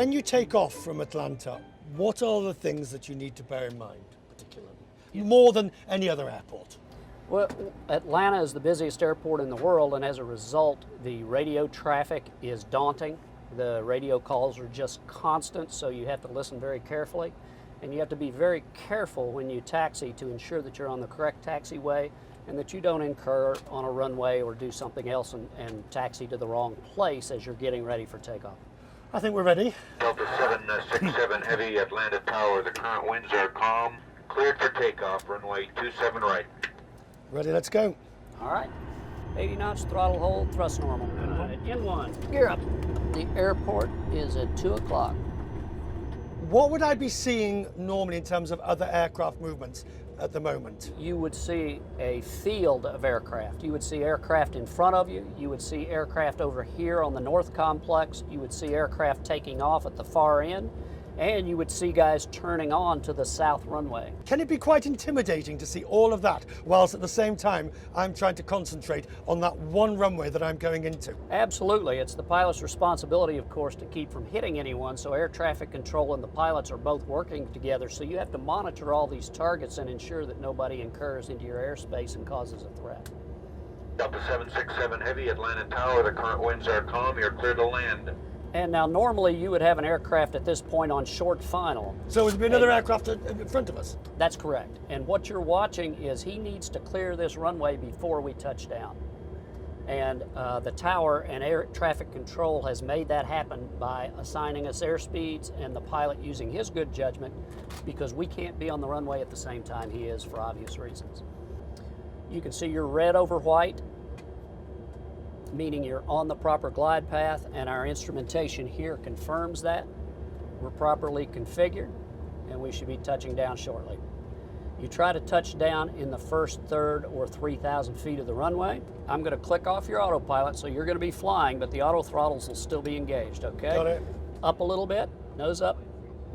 When you take off from Atlanta, what are the things that you need to bear in mind, particularly, more than any other airport? Well, Atlanta is the busiest airport in the world, and as a result, the radio traffic is daunting. The radio calls are just constant, so you have to listen very carefully. And you have to be very careful when you taxi to ensure that you're on the correct taxiway and that you don't incur on a runway or do something else and taxi to the wrong place as you're getting ready for takeoff. I think we're ready. Delta 767 Heavy, Atlanta Tower. The current winds are calm. Cleared for takeoff. Runway 27 right. Ready, let's go. All right. 80 knots, throttle hold, thrust normal. N1, gear up. The airport is at 2 o'clock. What would I be seeing normally in terms of other aircraft movements at the moment? You would see a field of aircraft. You would see aircraft in front of you. You would see aircraft over here on the north complex. You would see aircraft taking off at the far end. And you would see guys turning on to the south runway. Can it be quite intimidating to see all of that whilst at the same time I'm trying to concentrate on that one runway that I'm going into? Absolutely. It's the pilot's responsibility, of course, to keep from hitting anyone, so air traffic control and the pilots are both working together, so you have to monitor all these targets and ensure that nobody incurs into your airspace and causes a threat. Delta 767 Heavy, Atlanta Tower. The current winds are calm. You're clear to land. And now normally you would have an aircraft at this point on short final. So would there be another aircraft in front of us? That's correct. And what you're watching is he needs to clear this runway before we touch down. And the tower and air traffic control has made that happen by assigning us airspeeds and the pilot using his good judgment, because we can't be on the runway at the same time he is for obvious reasons. You can see your red over white, meaning you're on the proper glide path, and our instrumentation here confirms that. We're properly configured, and we should be touching down shortly. You try to touch down in the first third or 3,000 feet of the runway. I'm going to click off your autopilot, so you're going to be flying, but the auto throttles will still be engaged, okay? Got it. Up a little bit, nose up.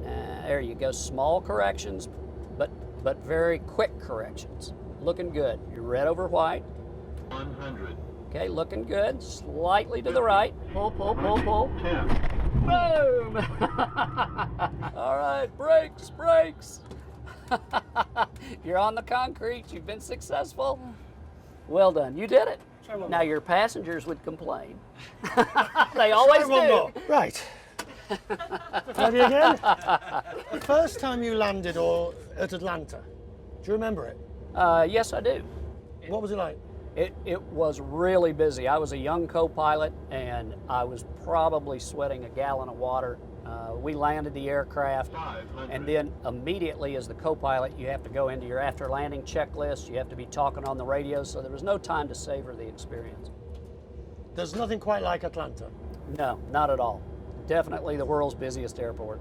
There you go, small corrections, but very quick corrections. Looking good. You're red over white. 100. Okay, looking good. Slightly to the right. Pull, pull, pull, pull. 10. Boom! All right, brakes, brakes. You're on the concrete. You've been successful. Well done. You did it. Now your passengers would complain. They always do. One more. Right. Ready again? The first time you landed at Atlanta, do you remember it? Yes, I do. What was it like? It was really busy. I was a young co-pilot, and I was probably sweating a gallon of water. We landed the aircraft, and then immediately as the co-pilot, you have to go into your after-landing checklist. You have to be talking on the radio, so there was no time to savor the experience. There's nothing quite like Atlanta. No, not at all. Definitely the world's busiest airport.